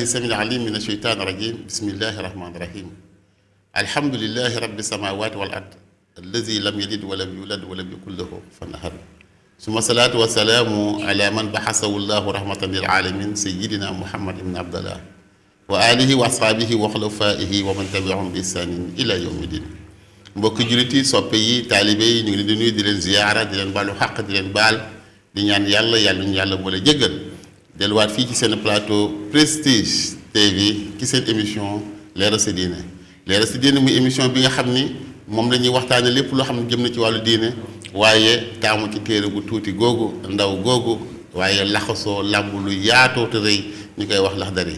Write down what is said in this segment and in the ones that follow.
السميع العليم من الشيطان الرجيم بسم الله الرحمن الرحيم الحمد لله رب السماوات والأرض الذي لم يلد ولم يولد ولم يكن له كفوا أحد ثم الصلاة والسلام على من بعثه الله رحمة للعالمين سيدنا محمد بن عبد الله وآله وأصحابه وخلفائه ومن تبعهم بإحسان إلى يوم الدين mbokki jullit yi soppe yi taalibe yi ñu ngi leen di nuyu di leen ziyaara di leen baalu xaq di leen baal di ñaan yàlla ñu yàlla boole jéggal delluwaat fii ci seen plateau Prestige TV ci seen émission leeral sa diine leeral sa diine muy émission bi nga xam ni moom la ñuy waxtaane lépp loo xam ne jëm na ci wàllu diine waaye taamu ci téere bu tuuti googu ndaw googu waaye laxasoo làmb lu yaatoo te rëy ñu koy wax Laxdari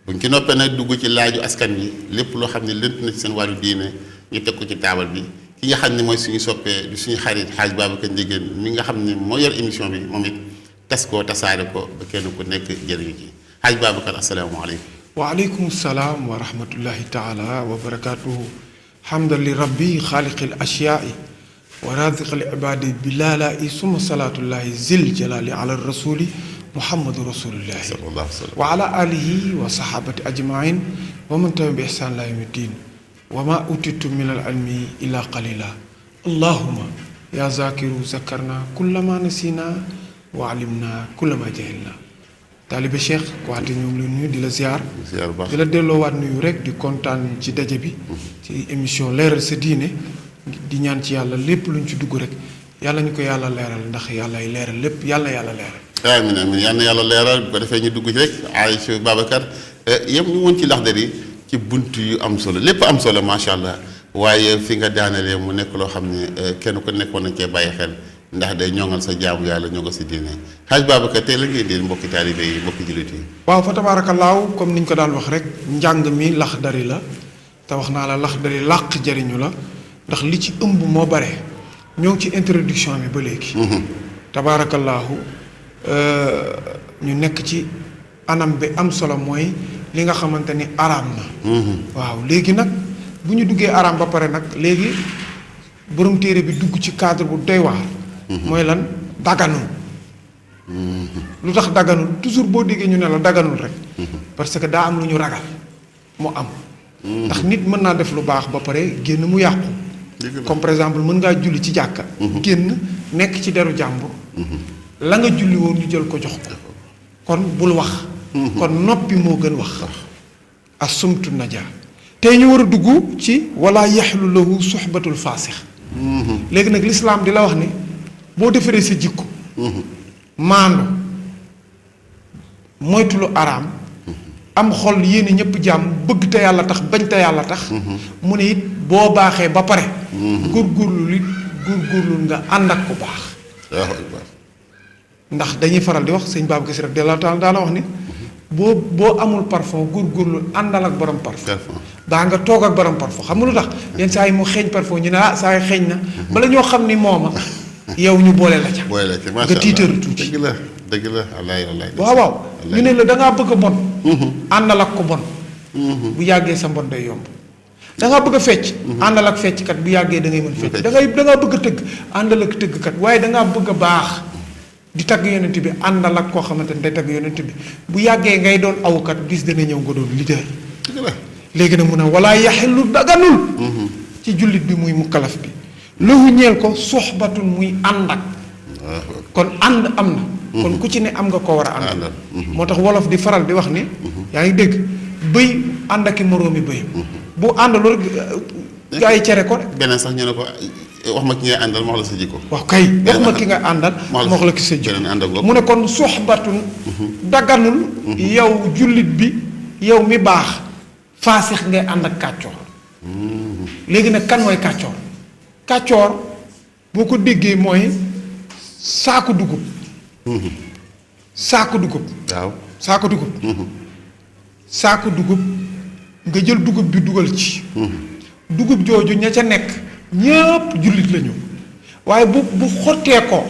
buñ ci noppee nag dugg ci laaju askan wi lépp loo xam ne lënt na ci seen wàllu diine ñu teg ko ci taabal bi ki nga xam ne mooy suñu soppee di suñu xarit Xaaj Babacar Ndiéguène mi nga xam ne moo yor émission bi moom it tas ko tasaare ko ba kenn ku nekk jëriñu ci Xaaj Babacar asalaamaaleykum. waaleykum salaam wa rahmatullahi taala wa barakaatuhu. hamdan li rabbi xaaliqil ashyaai wa raziqil ibaadi bi laalaa'i summa salaatullahi zil jalaali ala rasuli muhammadu rasulillahi sallallahu alayhi wa ala alihi wa sahabati ajmain wa man tabi'ahum bi ihsaan ila yawmi ddin wa ma utitu min al ilmi illa qalila allahumma ya zakiru zakarna kullama nasina wa alimna kullama jahilna taalibe Cheikh waxte ñoo ngi la nuyu di la ziar di la delloowaat nuyu rek di kontaan ci daje bi ci émission leeral sa diine di ñaan ci yàlla lépp luñ ci dugg rek yàlla ñu ko yàlla leeral ndax yàlla ay leeral lépp yàlla leeral amiin amiin yal na yàlla leeral bu ko defee ñu dugg ci rek Aïcha Babacar yëpp ñu woon ci Laxdari ci bunt yu am solo lépp am solo macha allah waaye fi nga daanelee mu nekk loo xam ne kenn ku nekkoon nañ cee bàyyi xel ndax day ñoŋal sa jaamu yàlla ñoŋal sa diine Xaaj Babacar tey la ngay indil mbokki taalibe yi mbokki jullit yi. waaw fa tabaarakallaahu comme niñ ko daan wax rek njàng mi Laxdari la te wax naa la Laxdari làq jariñu la ndax li ci ëmb moo bare ñoo ngi ci introduction bi ba léegi. tabaarakallaahu ñu nekk ci anam bi am solo mooy. li nga xamante ni araam na. waaw léegi nag bu ñu duggee araam ba pare nag léegi borom téere bi dugg ci cadre bu doy waar. mooy lan daganul. lu tax daganul toujours boo déggee ñu ne la daganul rek. parce que daa am lu ñu ragal mu am. ndax nit mën naa def lu baax ba pare génn mu yàqu. comme par exemple mën ngaa julli ci jàkka. génn nekk ci deru jàmbur. la nga julli woon ñu jël ko jox ko. kon bul wax. kon noppi moo gën wax asumtu naja tey ñu war a dugg ci wala yaxlu lahu suxbatul faasix léegi nag lislaam di la wax ni boo defaree sa jikko maandu moytu lu araam am xol yéene ñëpp jàmm bëgg te yàlla tax bañ te yàlla tax mu ne it boo baaxee ba pare góorgóorlu nga ànd ak ku baax ndax dañuy faral di wax sëñ Babacar Si radiyallaahu taala daana wax ni boo amul parfum góorgóorlu àndal ak borom parfum daa nga toog ak borom parfum xam nga lu tax yenn saa yi mu xeeñ parfum ñu ne saa yi xeeñ na bala ñoo xam ni mooma yow ñu boole la ca nga tiitaru tuuti dëgg la wallaay waaw ñu ne la dangaa bëgg a bon àndal ak ko bon bu yàggee sa mbon day yomb dangaa bëgg a fecc àndal ak fecckat bu yàggee da ngay mën fecc dangaa bëgg a tëgg àndal ak tëggkat waaye dangaa bëgg a baax di tagg yonent bi àndal ak koo xamante ni day tagg yonent bi bu yàggee ngay doon awkat bis dana ñëw nga doon leader. léegi nag mu ne wala yaxillu daganul ci jullit bi muy mukkalaf bi lahu ñeel ko soxbatun muy ànd ak kon ànd am na kon ku ci ne am nga ko war a ànd moo tax wolof di faral di wax ni yaa ngi dégg bëy ànd ak i moroomi bëy bu àndaloo gaa yi cere ko rek beneen sax ñu ne ko wax ma ki ngay àndal ma wax la sa jikko wax kay wax ma ki nga àndal ma wax la ki sa jikko mu ne kon soxbatun daganul yow jullit bi yow mi baax faasix ngay ànd ak kàccoor léegi nag kan mooy kàccoor kàccoor boo ko déggee mooy saaku dugub saaku dugub waaw saaku dugub saaku dugub nga jël dugub bi dugal ci dugub jooju ña ca nekk ñëpp jullit lañu waaye bu xottee ko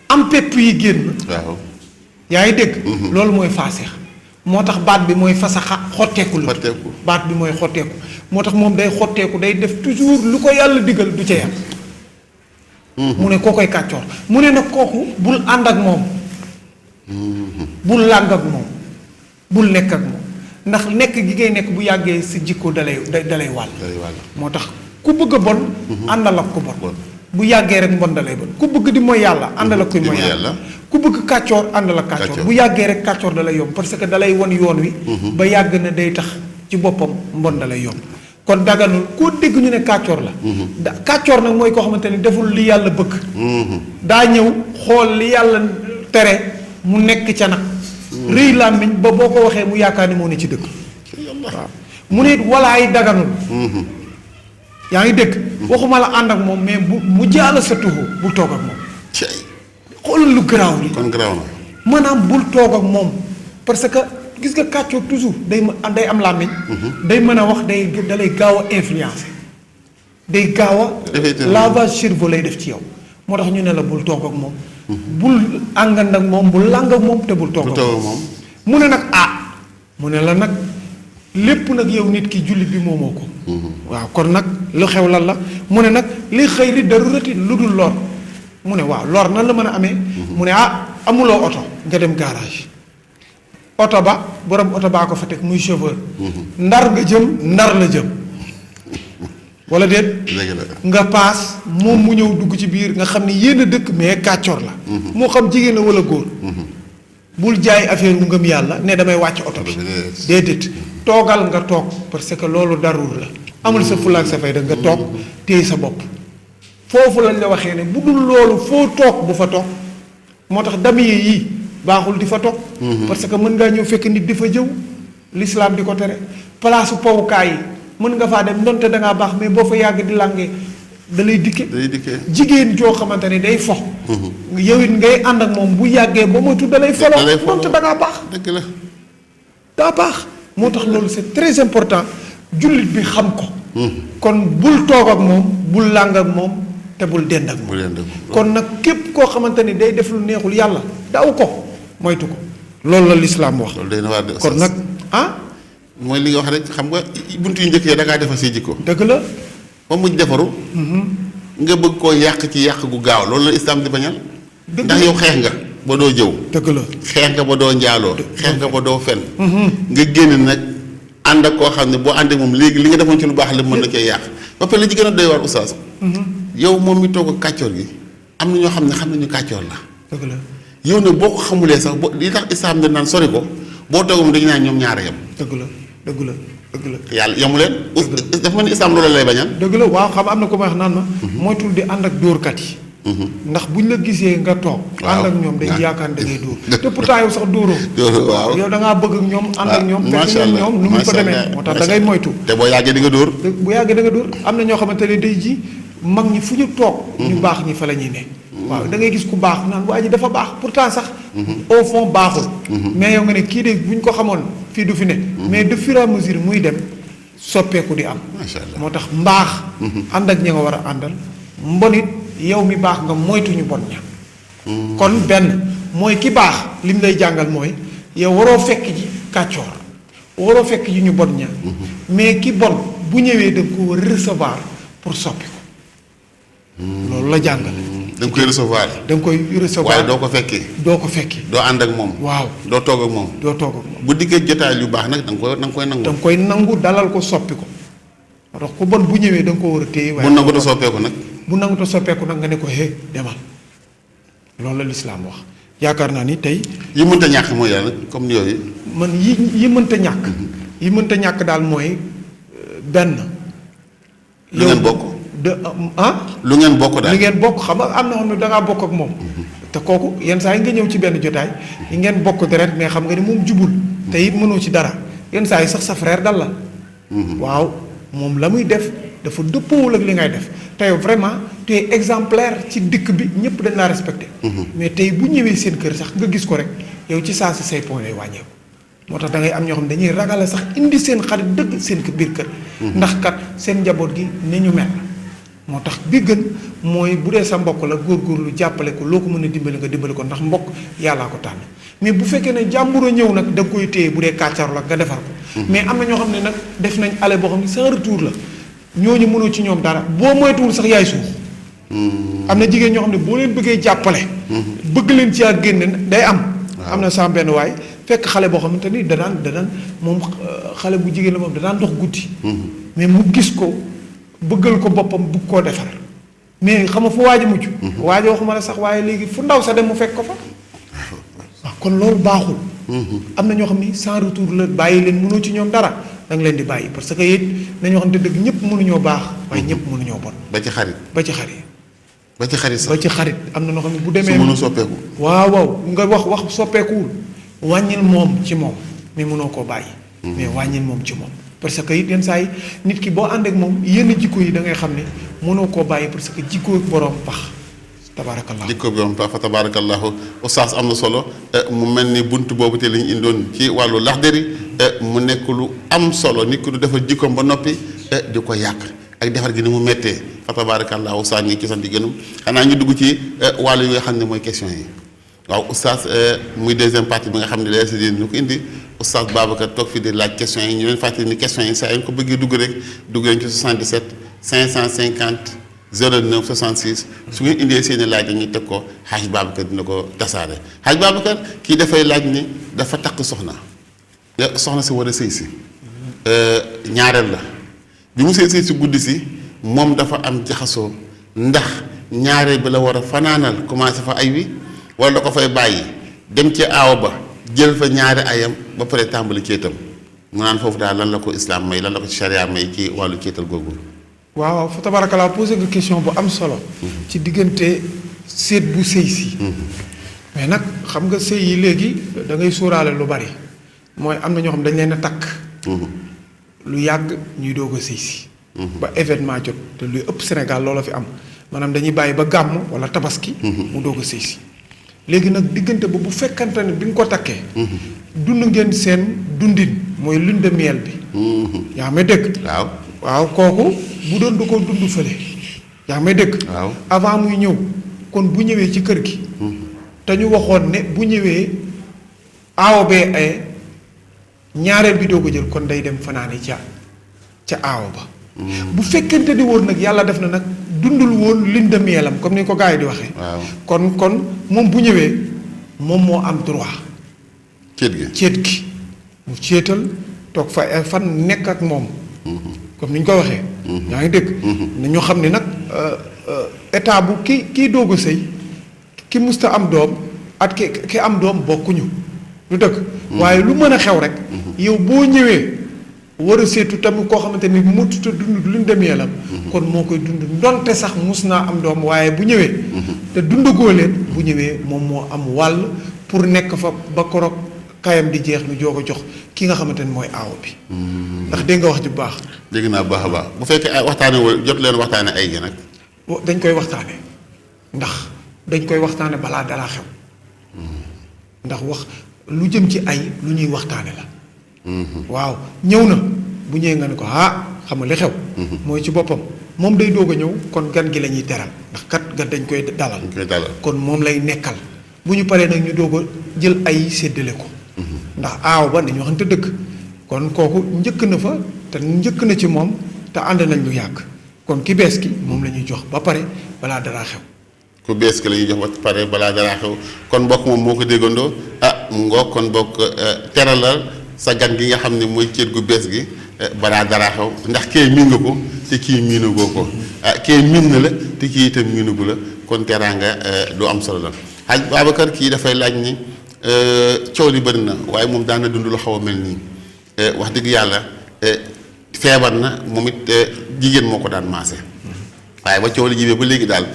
am pepp yi génn waaw yaa ngi dégg loolu mooy faasix moo tax baat bi mooy fasaxa xotteeku la baat bi mooy xotteeku moo tax moom day xotteeku day def toujours lu ko yàlla digal du ca yam mu ne koo koy kàccoor mu ne nag kooku bul ànd ak moom bul làng ak moom bul nekk ak moom ndax nekk gi ngay nekk bu yàggee sa jikko dalay wàll. moo tax ku bëgg a bon. àndal ak ku bon. bu yàggee rek mbon dalay bon ku bëgg di mooy yàlla àndal ak kuy mooy yàlla ku bëgg kàccoor àndal ak kàccoor bu yàggee rek kàccoor dalay yomb parce que dalay won yoon wi. ba yàgg na day tax ci boppam mbon dalay yomb. kon daganul koo dégg ñu ne kàccoor la. kàccoor nag mooy koo xamante ni deful li yàlla bëgg. daa ñëw xool li yàlla tere mu nekk ca nag. rëy làmmiñ ba boo ko waxee mu yaakaar ni moo ne ci dëkk. waaw mu ne walaay daganul. yaa ngi dégg. waxuma la ànd ak moom mais mu jaala sa tuxu bul toog ak moom. xoolal lu garaaw li kon garaaw na. maanaam bul toog ak moom parce que gis nga kàccoor toujours day am làmmiñ. day mën a wax da lay gaaw a influencer. day gaaw a lavage cerveau lay def ci yow. moo tax ñu ne la bul toog ak moom. bul àngand ak moom bul làng ak moom te bul toog ak moom. mu ne nag mu ne la nag lépp nag yow nit ki jullit bi moomoo ko. waaw kon nag lu xew lan la mu ne nag li xëy li darurati lu dul lor mu ne waaw lor nan la mën a amee. mu ne amuloo oto nga dem garage. oto ba borom oto baa ko fa teg muy chauffeur. ndar nga jëm ndar la jëm. wala déet. nga paas moom mu ñëw dugg ci biir nga xam ni yéen a dëkk mais kàccoor la. moo xam jigéen la wala góor. bul jaay affaire wu ngëm yàlla ne damay wàcc oto bi. déedéet toogal nga toog parce que loolu darur la. amul sa fulla ak sa fayda nga toog téye sa bopp. foofu lañ la waxee ne bu dul loolu foo toog bu fa toog moo tax damier yii baaxul di fa toog. parce que mën ngaa ñëw fekk nit di fa jëw l'islam di ko tere palaasu powukaay yi mën nga faa dem donte da ngaa baax mais boo fa yàgg di làngee da lay dikke jigéen joo xamante ne day fo. yow it ngay ànd ak moom bu yàggee ba moytu da lay foloo donte da ngaa baax. dëgg la daa baax. moo tax loolu c'est très important jullit bi xam ko. kon bul toog ak moom bul làng ak moom te bul dend ak moom. kon nag képp koo xamante ni day def lu neexul yàlla daw ko moytu ko loolu la lislaam wax. loolu day na waar de kon nag mooy li nga wax rek xam nga buntu yu njëkk yi da ngaa defar say jikko. dëgg la. ba mujj defaru. nga bëgg koo yàq ci yàq gu gaaw loolu la islaam di bañal. ndax yow xeex nga ba doo jëw. dëgg la xeex nga ba doo njaaloo. xeex nga ba doo fen. nga génn nag ànd ak koo xam ne boo àndee moom léegi li nga defoon ci lu baax la mën na cee yàq ba pare li ci gën a doy waar oustaz. yow moom mi toog ak kàccoor gi am na ñoo xam ne xam nañu kàccoor la. dëgg la yow nag boo ko xamulee sax li tax islaam da naan sori ko boo toogum dañu naan ñoom ñaara yem. dëgg la dëgg la dëgg la. yàlla yemu leen. dafa mel ni islaam loolu lay bañal. dëgg la waaw xam am na ko may wax naan ma. moytul di ànd ak dóorkat yi. ndax buñ la gisee nga toog. ànd ak ñoom dañuy yaakaar ne da ngay dóor. te pourtant yow sax dóoroo. waaw yow da ngaa bëgg ak ñoom ànd ak ñoom. fekk ñoom ñoom nu mu ko demee moo tax da ngay moytu. te boo yàggee di nga dóor. bu yàggee da nga dóor am na ñoo xamante ne day ji mag ñi fu ñu toog. ñu baax ñi fa la ñuy ne. waaw da ngay gis ku baax naan waa ji dafa baax pourtant sax. au fond baaxul. mais yow nga ne kii de buñ ko xamoon fii du fi ne. mais de fur et à mesure muy dem soppeeku di am. macha allah moo tax mbaax. ànd ak ñi nga war a àndal mbonit yow mi baax nga moytuñu bon ña. kon benn mooy ki baax lim lay jàngal mooy yow waroo fekk ji kàccoor waroo fekk ji ñu bon ña. mais ki bon bu ñëwee da nga ko war a recevoir pour soppi ko. loolu la jàngale. da nga koy recevoir. da nga koy recevoir waaye doo ko fekkee. doo ko fekkee. doo ànd ak moom. waaw doo toog ak moom. doo toog ak moom. bu dikkee jotaay yu baax nag da nga koy nangu. da nga koy nangu dalal ko soppi ko. moo tax ku bon bu ñëwee da nga ko war a téye. waaye bu nangu te soppeeku nag. bu nangu te soppeeku nag nga ne ko demal loolu la lislaam wax yaakaar naa ni tey. yi mënta ñàkk mooy yàlla comme ni yooyu. man yi mënta ñàkk. yi mënta ñàkk daal mooy benn. lu ngeen bokk. lu ngeen bokk daal lu ngeen bokk xam nga am na xam ne da ngaa bokk ak moom. te kooku yenn saa yi nga ñëw ci benn jotaay yi ngeen bokk deret mais xam nga ni moom jubul. te it mënoo ci dara yenn saa yi sax sa frère dal la. waaw moom la muy def dafa dëppoowul ak li ngay def te yow vraiment tu es exemplaire ci dëkk bi ñëpp dañ laa respecté. mais tey bu ñëwee seen kër sax nga gis ko rek yow ci saa si say point lay wàññeeku. moo tax da ngay am ñoo xam ne dañuy ragala sax indi seen xarit dëgg seen biir kër. ndax kat seen njaboot gi ni ñu mel. moo tax bi gën mooy bu dee sa mbokk la góorgóorlu jàppale ko loo ko mën a dimbali nga dimbali ko ndax mbokk yàllaa ko tànn mais bu fekkee ne jàmbur a ñëw nag da nga koy téye bu dee kàccar la nga defar ko. mais am na ñoo xam ne nag def nañ ale boo xam ne sans retour la ñooñu mënoo ci ñoom dara boo moytuwul sax yaay suuf. am na jigéen ñoo xam ne boo leen bëggee jàppale. bëgg leen ci ak génne day am. am na sama benn waay fekk xale boo xamante ni da daan moom xale bu jigéen la moom da daan dox guddi. mais mu gis ko bëggal ko boppam bugg koo defar mais xam nga fu waaj a mucc. waaj waxuma la sax waaye léegi fu ndaw sa dem mu fekk ko fa. waaw kon loolu baaxul. am na ñoo xam ni sans retour la bàyyi leen mënoo ci ñoom dara da nga leen di bàyyi parce que it nañoo xam ne dëgg ñëpp mënuñoo baax waaye ñëpp mënuñoo bon. ba ci xarit. ba ci xarit. ba ci xarit sax ba ci xarit am na noo xam ne bu demee. su mënu soppeeku. waaw nga wax soppeekuwul wàññil moom ci moom mais mënoo koo bàyyi. mais wàññil moom ci moom. parce que it yenn saa yi nit ki boo ànd ak moom yenn jikko yi da ngay xam ne mënoo koo bàyyi parce que jikko borom pax. tabaarakallah jikko bi moom fa tabaarakallahu oustaz am na solo mu mel ni bunt boobu te lañu indoon ci wàllu laxdari mu nekk lu am solo nit ku du defar jikkoom ba noppi di ko yàq ak defar gi ni mu méttee fa tabaarakallahu oustaz ñu ngi ci sant di gënum xanaa ñu dugg ci wàllu yi nga xam ne mooy question yi waaw oustaz muy deuxième partie bi nga xam ne la si ñu ko indi oustaz Babacar toog fi di laaj question yi ñu leen fàttali ni question yi saa yu ko bëggee dugg rek dugg leen ci 77 550 09 66 su ngeen indee seeni laaj dañuy teg ko xaaj Babacar dina ko tasaare xaaj Babacar kii dafay laaj ni dafa takk soxna soxna si war a sëy si ñaareel la bi mu sëy si guddi si moom dafa am jaxasoo ndax ñaareel bi la war a fanaanal commencé fa ay wi wala da ko fay bàyyi dem ci aaw ba jël fa ñaari ayam ba pare tàmbali céetam mu naan foofu daal lan la ko islam may lan la ko ci charia may ci wàllu céetal googu. waaw fa tabarakallah posé nga question bu am solo. ci diggante seet bu sëy si. mais nag xam nga sëy yi léegi da ngay sóoraale lu bari mooy am na ñoo xam dañ leen a takk. lu yàgg ñuy doog a sëy si. ba événement jot te luy ëpp Sénégal loola fi am maanaam dañuy bàyyi ba gàmm wala tabaski. mu doog a sëy si. léegi nag diggante ba bu fekkante ne bi nga ko takkee. dund ngeen seen dundin mooy lune de miel bi. yaa may dëkk. waaw kooku bu doon da ko dund fële yaa may dëkk. avant muy ñëw kon bu ñëwee ci kër gi. te ñu waxoon ne bu ñëwee aawo bee ay ñaareel bi doo ko jël kon day dem fanaani ca aawo ba. bu fekkente ni woon nag yàlla def na nag dundul woon lune de mielam comme ni ko gars yi di waxee. kon moom bu ñëwee moom moo am droit. céet gi mu céetal toog fa ay fan nekk ak moom. comme ni ñu ko waxee. yaa ngi dégg. na ñoo xam ne nag état bu kii doog a sëy ki musta am doom ak ki am doom bokkuñu lu dëkk. waaye lu mën a xew rek. yow boo ñëwee war a seetu tamit koo xamante ni mutut a dund luñ demee la. kon moo koy dund ndonte sax mus naa am doom waaye bu ñëwee. te dundagoo leen bu ñëwee moom moo am wàll pour nekk fa ba korog kayam di jeex nu joog a jox ki nga xamante ni mooy aawo bi. ndax dégg nga wax ju baax. dégg naa baax a baax bu fekkee ay waxtaane jot leen waxtaane ay gi nag. dañ koy waxtaane ndax dañ koy waxtaane balaa dara xew. ndax wax lu jëm ci ay lu ñuy waxtaane la. waaw ñëw na bu ñëwee nga ne ko xam nga li xew. mooy ci boppam moom day doog a ñëw kon gan gi la ñuy teral ndax kat gan dañ koy dalal. kon moom lay nekkal bu ñu paree nag ñu doog a jël ay séddale ko. ndax aaw ba dañu waxante dëgg kon kooku njëkk na fa te njëkk na ci moom te ànd nañ lu yàgg kon ki bees ki moom la ñuy jox ba pare balaa dara xew. ku bees ki la ñuy jox ba pare balaa dara xew kon mbokk moom moo ko déggandoo mu ngoog kon mbokk teralal sa gan gi nga xam ne mooy céet gu bees gi balaa dara xew ndax kee miin nga ko te kii miinagoo ko kee miin na la te kii itam miinagu la kon teraanga lu am solo la Hadj Babacar kii dafay laaj ni. coow li bëri na waaye moom daan na dund lu xaw a mel nii wax dëgg yàlla feebar na moom it jigéen moo ko daan maase waaye ba coow li jibee ba léegi daal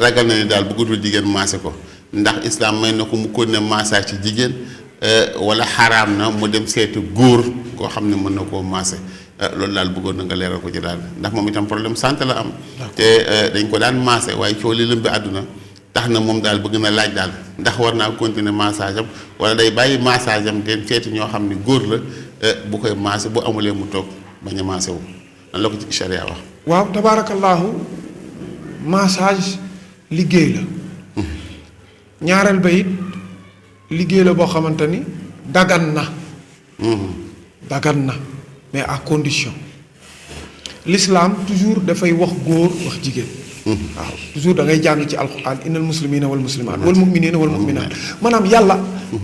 ragal na ne daal bëggatul jigéen maase ko ndax islam may na ko mu ko ne massage ci jigéen wala xaraam na mu dem seeti góor koo xam ne mën na koo maase loolu daal bëggoon na nga leeral ko ci daal ndax moom itam problème santé la am te dañ ko daan maase waaye coow li lëmbi àdduna tax na moom daal bëgg na laaj daal ndax war naa continuer massage am wala day bàyyi massage am den seeti ñoo xam ne góor la bu koy maase bu amulee mu toog bañ a maase wu lan la ko ci charia wax. waaw tabaarakallaahu massage liggéey la. ñaareel ba it liggéey la boo xamante ni dagan na. dagan na mais à condition. l'islam toujours dafay wax góor wax jigéen. waaw toujours da ngay jàng ci alquran innal muslimina wal muslimat wal muminina wal muminat maanaam yàlla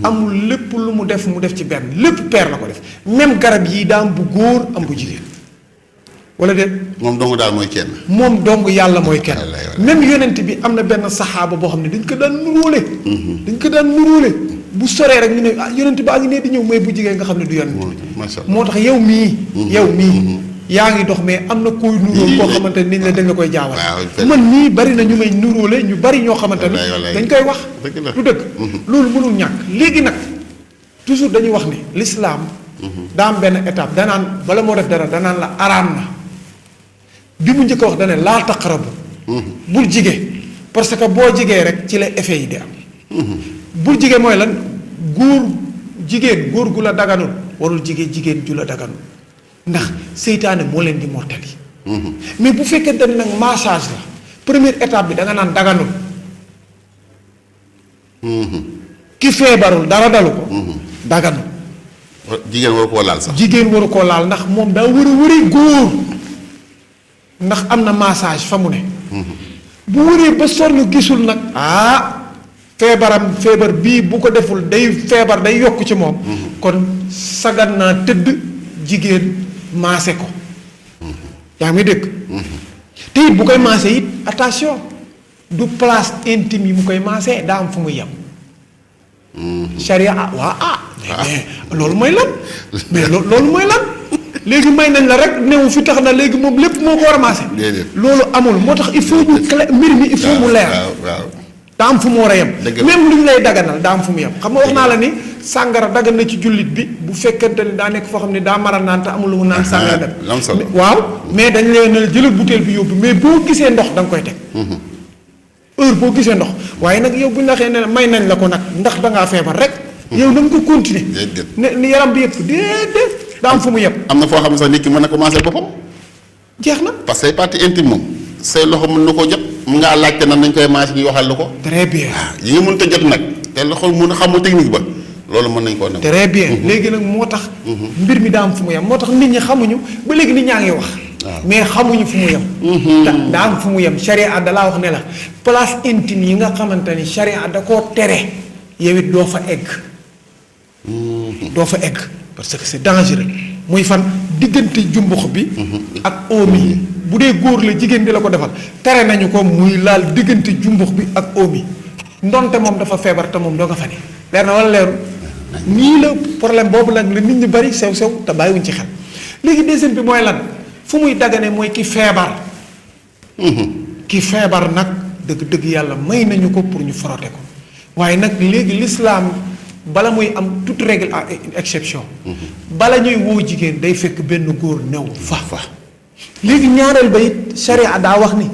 amul lépp lu mu def ci benn lépp paire la ko def même garab yi daa am bu góor am bu jigéen wala déet moom dong daal mooy kenn. moom dong yàlla mooy kenn même yonent bi am na benn saxaaba boo xam ne dañ ko daan nuróole bu soree rek ñu ne ah yonent baa ngi nee di ñëw mooy bu jigéen nga xam ne du yonent moo tax yow mii yaa ngi dox mais am na koy nuróol koo xamante ni dañ la koy jaawal man nii bari na ñu may nuróole ñu bari ñoo xamante ni dañ koy wax du dëgg loolu mënul ñàkk léegi nag toujours dañuy wax ni l'islam daa am benn étape danaan bala moo def dara danaan la araam na bi mu njëkk a wax dane laa taqrabu bul jige parce que boo jigee rek ci la effet yi di am bul jige mooy lan góor gu la daganul warul jigéen ju la daganul ndax seytaane moo leen di mortali mais bu fekkente ne nag massage la première étape bi da nga naan daganul ki feebarul dara dalu ko daganul jigéen waru koo laal sax jigéen waru koo laal ndax moom daa war a wëri góor ndax am na massage fa mu ne bu wëree ba sonn gisul nag feebar bii bu ko deful day feebar day yokk ci moom kon sagan naa tëdd jigéen maase ko yaa ngi dégg te it bu koy maase it attention du place intime yi mu koy maase daa am fu muy yem charia loolu mooy lan mais loolu mooy lan léegi may nañ la rek newu fi tax na léegi moom lépp moo ko war a maase loolu amul moo tax il faut ñu mbir mi il faut mu leer daa am fu mu war a yem même lu ñu lay daganal daa am fu mu yem xam nga wax naa la ni sàngara dagan na ci jullit bi bu fekkente ni daa nekk foo xam ne daa mar a naan te amul lu mu naan sàngara dem waaw mais dañ leen a jëlal butéel bi yóbbu mais boo gisee ndox da nga koy teg heure boo gisee ndox waaye nag yow bu ñu la xee ne may nañ la ko nag ndax dangaa feebar rek yow na nga ko continuer ni yaram bi yëpp déedéet daa am fu mu yem am na foo xam ne sax nit ki mën na commencer boppam jeex na parce que say partie intime moom say loxo mën na koo jot mun ngaa laajte nan nañ koy maase ñu waxal la ko très bien yi nga mënut a jot nag te loxo mun a xamul technique ba loolu mën nañ koo nag très bien léegi nag moo tax mbir mi daa am fu mu yem moo tax nit ñi xamuñu ba léegi nit ñaa ngi wax mais xamuñu fu mu yem daa am fu mu yem charia dalaa wax ne la place intime yi nga xamante ni charia da koo tere yow it doo fa egg parce que c'est dangereux muy fan diggante jumbux bi ak oom yi bu dee góor la jigéen di la ko defal tere nañu ko muy laal diggante jumbux bi ak oom yi ndonte moom dafa feebar te moom doo nga fa ne leer na wala leeru nii la problème boobu nag la nit ñi bari sew te bàyyiwuñ ci xel léegi deuxième bi mooy lan fu muy dagane mooy ki feebar nag dëgg yàlla may nañu ko pour ñu frotter ko waaye nag léegi l'islam bala muy am toute règle à exception bala ñuy woo jigéen day fekk benn góor new fa léegi ñaareel ba it charia daa wax ni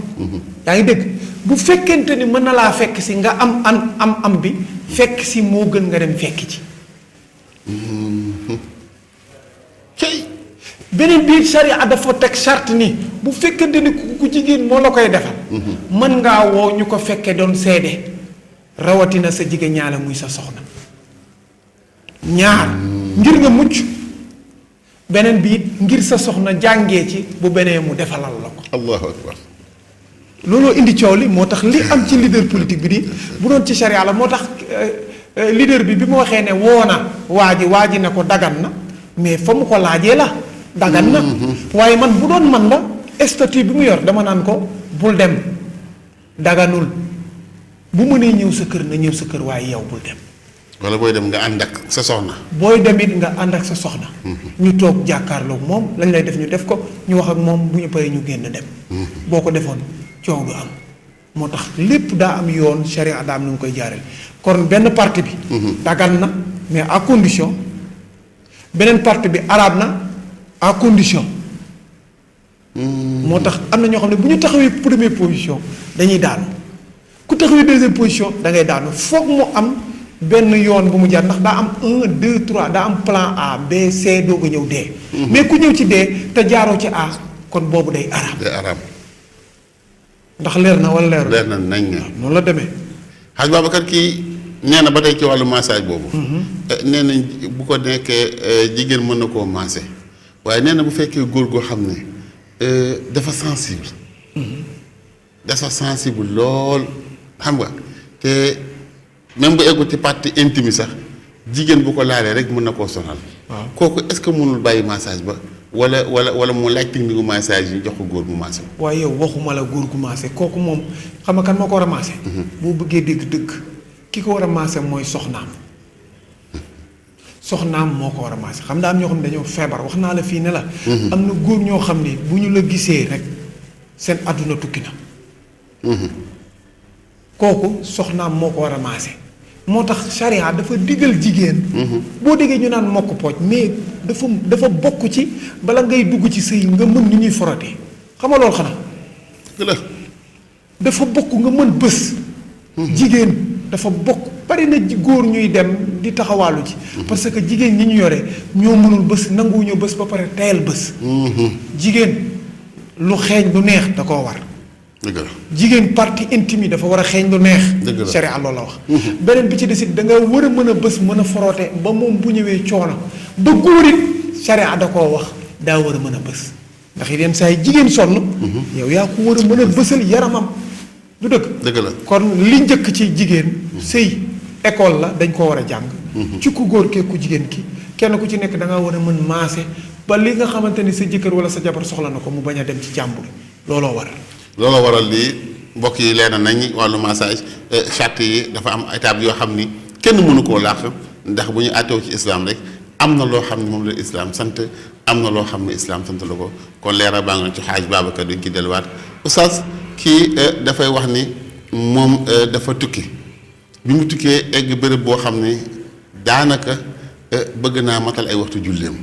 yaa ngi dégg bu fekkente ni mën na laa fekk si nga am bi fekk si moo gën nga dem fekk ci beneen biir charia dafa teg charte ni bu fekkente ni ku jigéen moo la koy defal mën ngaa woo ñu ko fekkee doon seede rawatina sa jigéen ñaala muy sa soxna ñaar ngir nga mucc beneen bi it ngir sa soxna jàngee ci bu beneen mu defalal la ko allahu akbar looloo indi coow li moo tax li am ci leader politique bi di bu doon ci charia la moo tax leader bi mu waxee ne woo na waa ji ne ko dagan na mais fa mu ko laajee la dagan na waaye man bu doon man la statut bi mu yor dama naan ko bul dem daganul bu mënee ñëw sa kër na ñëw sa kër waaye yow bul dem wala booy dem nga ànd ak sa soxna booy dem it nga ànd ak sa soxna ñu toog jàkkaarloog moom lañ lay def ñu def ko ñu wax ak moom bu ñu paree ñu génn dem boo ko defoon coow du am moo tax lépp daa am yoon charia daa am nu ngi koy jaareel kon benn partie bi dagan na mais à condition beneen partie bi arabe na à condition moo tax am na ñoo xam ne bu ñu taxawee première position dañuy daanu ku taxawee deuxième position da ngay daanu foog mu am benn yoon bu mu jaar ndax daa am 1 2 3 daa am plan A B C doog a ñëw D. mais ku ñëw ci D te jaaroo ci A kon boobu day arabe. day arabe. ndax leer na wala leerul. leer na nañ ne. noonu la demee. Hadj Babacar kii nee na ba tey ci wàllu massage boobu. nee nañ bu ko nekkee jigéen mën na koo massé waaye nee na bu fekkee góor goo xam ne dafa sensible. dafa sensible lool xam nga te même bu eggu ci partie intime sax jigéen bu ko laalee rek mën na koo sonal. waaw kooku est-ce que mënul bàyyi massage ba wala mu laaj technique massage yi jox ko góor bu massé. waaye yow waxuma la góor gu maase kooku moom xam nga kan moo ko war a maase. boo bëggee dégg dëgg ki ko war a maase mooy soxnaam. soxnaam moo ko war a maase xam daa am ñoo xam ne dañoo feebar wax naa la fii ne la. am na góor ñoo xam ne bu ñu la gisee rek seen àdduna tukki na. kooku soxnaam moo ko war a maase. moo tax charia dafa digal jigéen. boo déggee ñu naan mokk pooj mais dafa bokk ci bala ngay dugg ci sëy nga mën ni ñuy forotee xam nga loolu xanaa. dafa bokk nga mën bës. jigéen dafa bokk bari na góor ñuy dem di taxawaalu ci. parce que jigéen ñi ñu yore ñoo mënul bës nanguwuñu bës ba pare tayal bës. jigéen lu xeeñ lu neex da koo war. dëgg la jigéen partie intime yi dafa war a xeeñ lu neex. dëgg la sharia loolu la wax. beneen bi ci desit da nga war a mën a bës mën a foroote ba moom bu ñëwee coono ba góor it sharia da koo wax daa war a mën a bës ndax yenn saa yi jigéen sonn. yow yaa ko war a mën a bësal yaramam du dëgg. dëgg la kon li njëkk ci jigéen. sëy école la dañ koo war a jàng. ci ku góor kee ku jigéen ki kenn ku ci nekk da nga war a mën maase ba li nga xamante ni sa jëkkër wala sa jabar soxla na ko mu bañ a dem ci jàmbur looloo war. looloo waral lii mbokk yi leer nañ wàllu massage charte yi dafa am étape yoo xam ni kenn mënu koo làq ndax bu ñu àtteewu ci islam rek am na loo xam ne moom la islam sant am na loo xam ne islam sant la ko kon leeral baa nga ci xaaj Babacar duñ ci delluwaat oustaz kii dafay wax ni moom dafa tukki bi mu tukkee egg bërëb boo xam ni daanaka bëgg naa matal ay waxtu julleem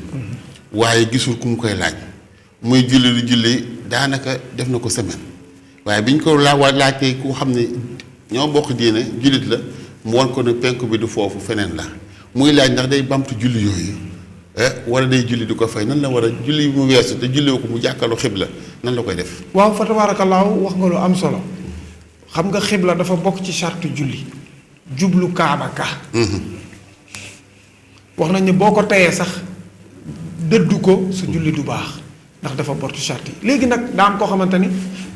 waaye gisul ku mu koy laaj muy julli lu julli daanaka def na ko semaine. waaye bi ñu ko laajtee ku xam ne ñoo bokk diine jullit la mu won ko ne penku bi du foofu feneen la muy laaj ndax day bamtu julli yooyu wala day julli di ko fay nan la war a julli mu weesu te julli ko mu jàkkaarloo xibla nan la koy def. waaw fa tabaarakallaahu wax nga lu am solo xam nga xibla dafa bokk ci charte julli jublu kaaba ka. wax nañ ne boo ko teyee sax dëddu ko sa julli du baax ndax dafa bokk ci charte yi léegi nag daa am koo xamante ni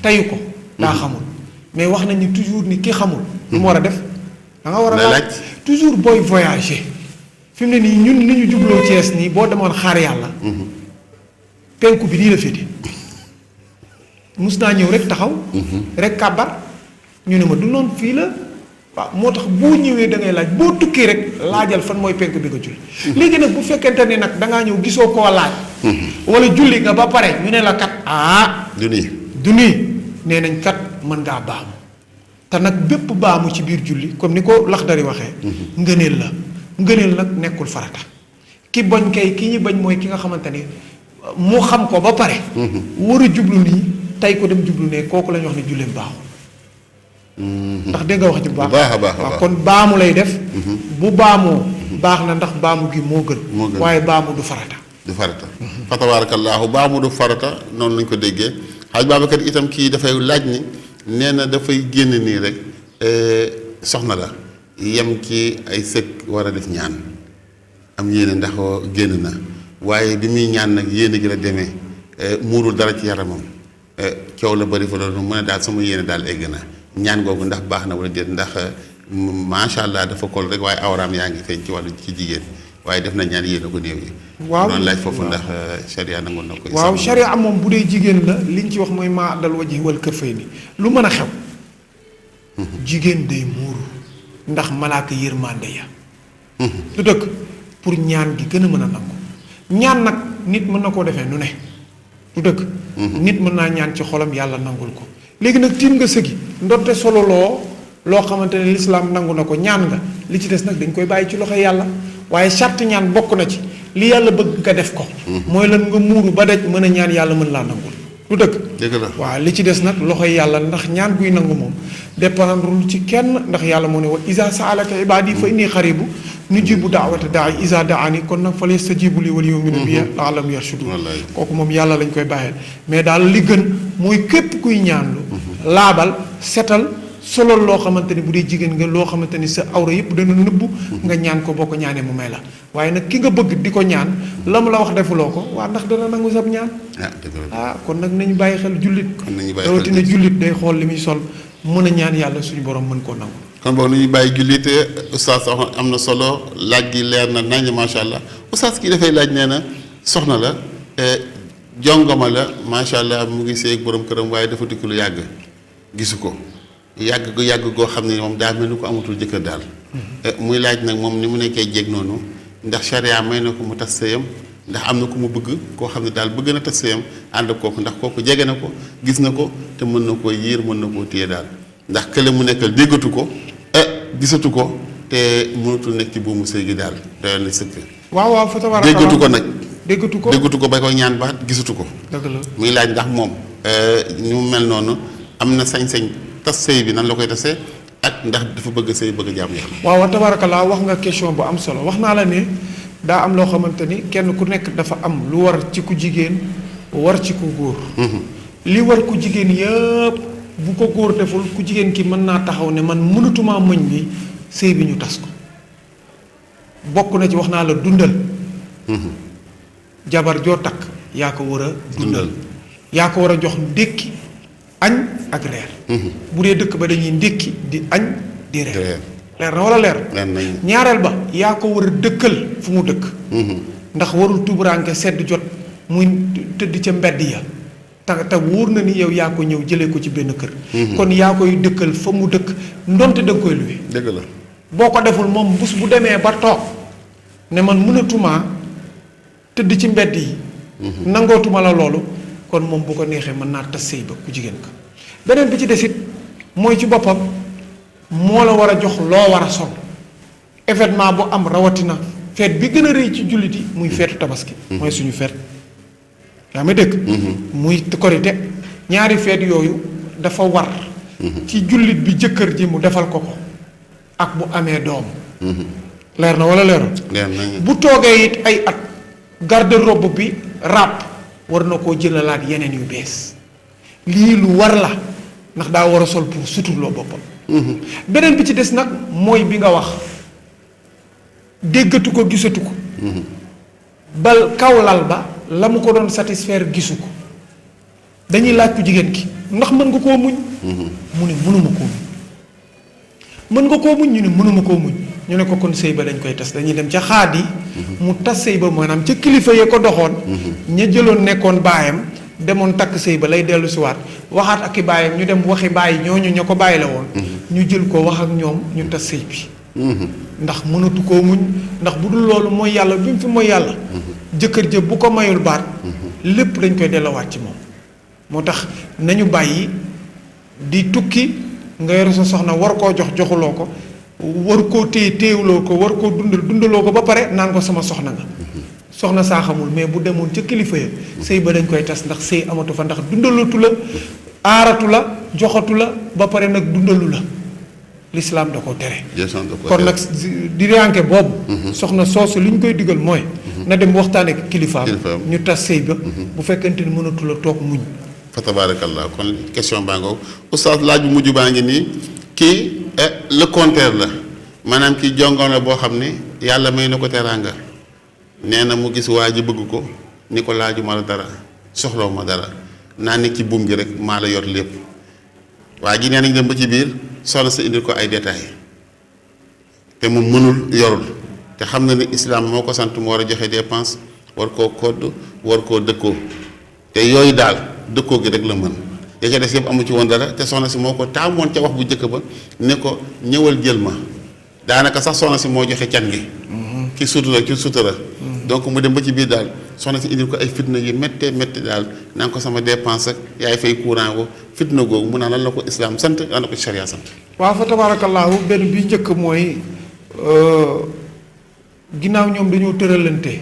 teyu ko. daa xamul mais wax nañ ni toujours ni ki xamul. lu mu war a def. da nga war a laaj toujours booy voyager fi mu ne nii ñun ni ñu jubloo Cees nii boo demoon xaar yàlla. penku bi nii la féete. mus naa ñëw rek taxaw. rek kàbbar ñu ne ma du noonu fii la waaw moo tax boo ñëwee da ngay laaj boo tukkee rek laajal fan mooy penku bi nga julli. léegi nag bu fekkente ni nag da ngaa ñëw gisoo koo laaj. wala julli nga ba pare ñu ne la kat du nii nee nañ kat mën ngaa baamu te nag bépp baamu ci biir julli comme ni ko Laxdari waxee. ngëneel nag nekkul farata. ki bañ kay ki ñu bañ mooy ki nga xamante ni mu xam ko ba pare. war a jublu nii tey ko dem jublu ne kooku la ñu wax ne julleem baaxul. ndax dégg nga wax ci bu baax. waaw kon baamu lay def. bu baamoo baax na ndax baamu gi moo gën. waaye baamu du farata. du farata. fa tabaarakallaahu baamu du farata noonu lañ ko déggee. xaaj Babacar itam kii dafay laaj ni nee na dafay génn nii rek soxna la yem ci ay sëkk war a def ñaan am yéene ndax génn na waaye bi muy ñaan nag yéene gi la demee muurul dara ci yaramam coow la bëri fa loolu mu ne daal sama yéene daal egg na ñaan googu ndax baax na wala déet ndax macha allah dafa kol rek waaye awraam yaa ngi feeñ ci wàllu ci jigéen waaye def na ñaan yéene ko néew yi. waaw doon laaj foofu ndax charia nangoon na ko. waaw charia moom bu dee jigéen la liñ ci wax mooy maa dal waji wal kër fay ni lu mën a xew. jigéen day muuru ndax malaaka yërmande ya. du dëkk pour ñaan gi gën a mën a nangu ñaan nag nit mën na koo defee nu ne du dëkk. nit mën naa ñaan ci xolam yàlla nangul ko léegi nag tiim nga sëgi ndonte solo loo xamante ne lislaam nangu na ko ñaan nga li ci des nag dañ koy bàyyi ci loxo yàlla waaye charte ñaan bokk na ci li yàlla bëgg nga def ko. mooy lan nga muuru ba daj mën a ñaan yàlla mën laa nangul du dëgg. dëgg la waaw li ci des nag loxoy yàlla ndax ñaan guy nangu moom dépendrul ci kenn ndax yàlla moo ne wa isa saalaka ibaadi fa inni xaribu nujibu daawata daai isa daani kon nag fa yastajibu li wal yuminu bi la'allahum yarshudun kooku moom yàlla lañ koy bàyyeel mais daal li gën mooy képp kuy ñaanlu laabal setal solol loo xamante ni bu dee jigéen nga loo xamante ni sa awra yëpp dana nëbbu nga ñaan ko boo ko ñaanee mu may la waaye nag ki nga bëgg di ko ñaan la mu la wax defuloo ko waa ndax dana nangu sab ñaan kon nag nañu bàyyi xel jullit rawatina jullit day xool li muy sol mën a ñaan yàlla suñu borom mën koo nangu kon boog nañu bàyyi jullit oustaz am na solo laaj gi leer na nañ macha allah oustaz kii dafay laaj nee na soxna la jongama la macha allah mu ngi seeg borom këram waaye dafa dikk lu yàgg gisu ko yàgg goo xam ne moom daa mel ni ko amatul jëkkër daal muy laaj nag moom ni mu nekkee jéeg noonu ndax charia may na ko mu tas sëyam ndax am na ku mu bëgg koo xam ne daal bëgg na tas sëyam ànd ak kooku ndax kooku jege na ko gis na ko te mën na koo yiir mën na koo téye daal ndax kële mu nekkal déggatu ko gisatu ko te mënatul nekk ci buumu sëy gi daal doyoon na sëkk waaw fa tabaaraka déggatu ko nag déggatu ko ba koy ñaan baat gisatu ko dëgg la muy laaj ndax moom ni mu mel noonu am na sañ-sañ tas sëy bi nan la koy tasee ak ndax dafa bëgg sëy bëgg jaam yàlla waaw tabarakallah wax nga question bu am solo wax naa la ne daa am loo xamante ni kenn ku nekk dafa am lu war ci ku jigéen war ci ku góor li war ku jigéen yëpp bu ko góor deful ku jigéen ki mën naa taxaw ne man mënatumaa mëñ bi sëy bi ñu tas ko bokk na ci wax naa la dundal jabar joo takk yaa ko war a dundal yaa ko war a jox ndékki añ ak reer bu dee dëkk ba dañuy ndékki di añ di reer leer na wala leer ñaareel ba yaa ko war a dëkkal fu mu dëkk ndax warul tuubaraanke sedd jot muy tëdd ca mbedd ya te wóor na ni yow yaa ko ñëw jëlee ko ci benn kër kon yaa koy dëkkal fa mu dëkk ndonte da nga koy luwe dëgg la boo ko deful moom bés bu demee ba toog ne man mënatumaa tëdd ci mbedd yi nangootuma la loolu kon moom bu ko neexee mën naa tas sëy ba ku jigéen ka beneen bi ci desit mooy ci boppam moo la war a jox loo war a sol événement bu am rawatina feet bi gën a rëy ci jullit yi muy feetu tabaski mooy suñu feet yaa ma dégg muy korite ñaari feet yooyu dafa war ci jullit bi jëkkër ji mu defal ko ko ak bu amee doom leer na wala leeru bu toogee it ay at garde-robe bi ràpp war na koo jëlalaat yeneen yu bees lii lu war la ndax daa war a sol pour suturloo boppam beneen bi ci des nag mooy bi nga wax déggatu ko gisatu ko bal kaw lal ba la mu ko doon satisfaire gisu ko dañuy laaj ku jigéen ki ndax mën nga koo muñ mu ne mënuma koo muñ mën nga koo muñ ñu ne mënuma koo muñ ñu ne ko kon sëy ba dañ koy tas dañuy dem ca xaadi mu tas sëy ba maanaam ca kilifa yee ko doxoon ña jëloon nekkoon baayam demoon takk sëy ba lay dellu si waat waxaat ak i baayam ñu dem waxi bàyyi ñooñu ña ko bàyyi la woon ñu jël ko wax ak ñoom ñu tas sëy bi ndax mënatu koo muñ ndax bu dul loolu mooy yàlla bi mu fi mooy yàlla jëkkër jë bu ko mayul baat lépp dañ koy delluwaat ci moom moo tax nañu bàyyi di tukki nga yor sa soxna war koo jox joxuloo ko war koo téye téewuloo ko war koo dundaloo ko ba pare naan ko sama soxna nga soxna saa xamul mais bu demoon ca kilifa ya sëy ba dañ koy tas ndax sëy amatu fa ndax dundalatu la aaratu la joxatu la ba pare nag dundalu la lislaam da ko tere kon nag di rànke boobu soxna soosu li ñu koy digal mooy na dem waxtaane ak kilifaam ñu tas sëy ba bu fekkente ni mënatu la toog muñ fa tabarakallah kon question baa ngoo oustaz laaj bu mujj baa ngi nii kii le contraire la maanaam kii jongoon la boo xam ne yàlla may na ko teraanga nee na mu gis waa ji bëgg ko ni ko laaju ma la dara soxlaw ma dara naa nekk ci buum gi rek maa la yor lépp waa ji nee nañ dem ba ci biir soxna sa indil ko ay détails te mu mënul yorul te xam na ni islam moo ko sant mu war a joxe dépense war koo kodd war koo dëkkoo te yooyu daal dëkkoo gi rek la mën ya ca des yëpp amu ci woon dara te soxna si moo ko taamoon ca wax bu njëkk ba ne ko ñëwal jël ma daanaka sax soxna si moo joxe can gi ki sutura ki sutura donc mu dem ba ci biir daal soxna si indil ko ay fitna yi méttee métti daal naan ko sama dépense ak yaay fay courant ko fitna googu mu naan lan la ko islam sant lan la ko sharia sant waaw fa tabaarakallaahu benn bi njëkk mooy ginnaaw ñoom dañoo tëralante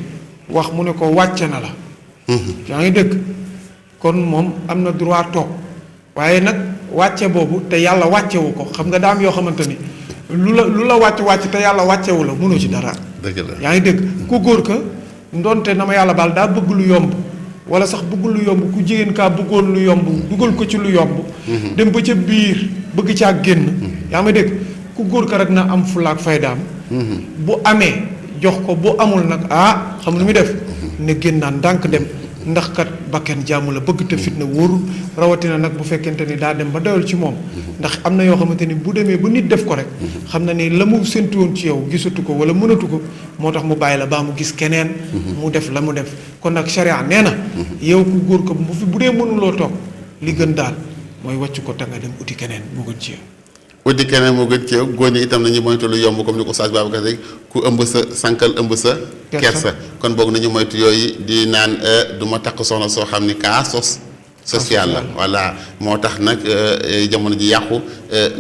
wax mu ne ko wàcce na la yaa ngi dëgg kon moom am na droit toog waaye nag wàcce boobu te yàlla wàccewu ko xam nga daam yoo xamante ni lu la wàcc te yàlla wàccewu la mënoo ci dara dëgg la yaa ngi dégg ku góor ka ndonte na ma yàlla baal daa bëgg lu yomb wala sax bëggul lu yomb ku jigéen kaa bëggoon lu yomb dugal ko ci lu yomb dem ba ca biir bëgg caa génn yaa ma dégg ku góor ka rek na am fulaak faydaam bu amee jox ko bu amul nag xam lu muy def ne génn naan ndànk dem ndax kat bakken jàmm la bëgg te fitna wóorul rawatina nag bu fekkente ni daa dem ba doyal ci moom ndax am na yoo xamante ni bu demee ba nit def ko rek xam na ni la mu séntu woon ci yow gisatu ko wala mënatu ko moo tax mu bàyyi la baa mu gis keneen mu def la mu def kon nag sharia nee na yow ku góor ko bu dee mënuloo toog li gën daal mooy wàcc ko te nga dem uti keneen moo gën ci yow uti keneen moo gën ci yow góor ñi itam nañu moytu lu yomb comme ni ko Oustaz Babacar rek ku ëmb sa sànkal ëmb sa kersa kon boog nañu moytu yooyu di naan du ma takk soxna soo xam ni kaa sos social la voilà moo tax nag jamono ji yàqu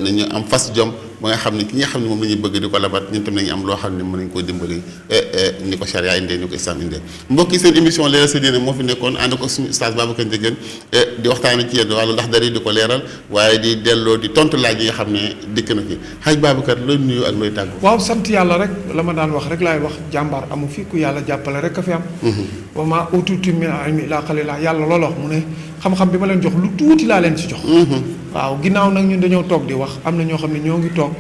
nañu am fas jom ba nga xam ne ki nga xam ne moom la ñuy bëgg di ko labat ñun tam nañu am loo xam ne mën nañu koo dimbali ni ko charia indee ni ko islam indee mbokk yi seen émission leeral sa diine moo fi nekkoon ànd ko suñu Oustaz Babacar Ndiéguène di waxtaane ci yéen wàllu ndax dari di ko leeral waaye di delloo di tontu laaj yi nga xam ne dikk na fi xaj Babacar looy nuyu ak looy tàggu waaw sant yàlla rek la ma daan wax rek laay wax jàmbaar amu fi ku yàlla jàppale rek a fi am wa maa utiitu min ilmi illaa qaliilaa yàlla loolu wax mu ne xam-xam bi ma leen jox lu tuuti laa leen ci jox waaw ginnaaw nag ñun dañoo toog di wax am na ñoo xam ne ñoo ngi toog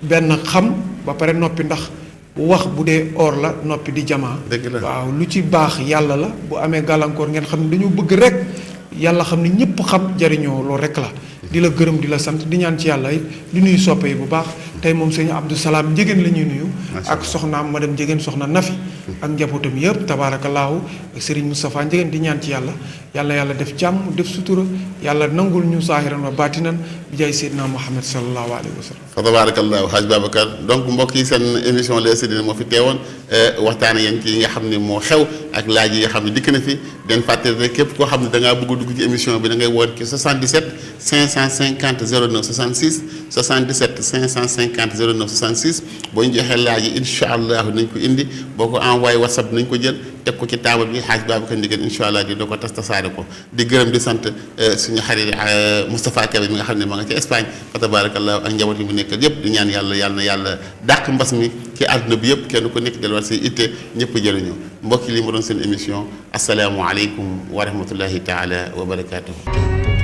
benn xam ba pare noppi ndax wax bu dee or la noppi di jamaa waaw lu ci baax yàlla la bu amee gàllankoor ngeen xam ne dañoo bëgg rek yàlla xam ne ñëpp xam jariñoo loolu rek la di la gërëm di la sant di ñaan ci yàlla it di nuyu soppe yi bu baax tey moom sëñ Abdou Salaam Ndiéguène la ñuy nuyu ak soxnaam madame Ndiéguène soxna Nafi ak njabootam yëpp tabaarakallaahu ak Serigne Moustapha Ndiéguène di ñaan ci yàlla def jàmm def sutura yàlla nangul ñu saahiran wa baatinan bi jaay Seydina Muhammad sallallahu alayhi wa sallam fa tabaarakallaahu Haaj Babacar donc mbokk yi seen émission leeral sa diine moo fi teewoon waxtaane yéen ci yi nga xam ne moo xew ak laaj yi nga xam ne dikk na fi den fàttali rek képp koo xam ne da ngaa bëgg a dugg ci émission bi da ngay woon ci 77 550 09 66 77 550 09 66 boo ñu joxee laaj yi incha allah nañ ko indi boo ko envoyé WhatsApp nañ ko jël teg ko ci taabal bi Haaj Babacar Ndiéguène incha allah di doo ko tas tasaare ko di gërëm di sant suñu xarit Moustapha Kébé mi nga xam ne ma nga ci Espagne fa tabarakallah ak njaboot yi mu nekkal yëpp di ñaan yàlla dàq mbas mi ci àdduna bi yëpp kenn ku nekk delluwaat say itte ñëpp jëriñoo mbokk yi li ma doon seen émission asalaamualeykum wa rahmatullahi taala wa barakaatuhu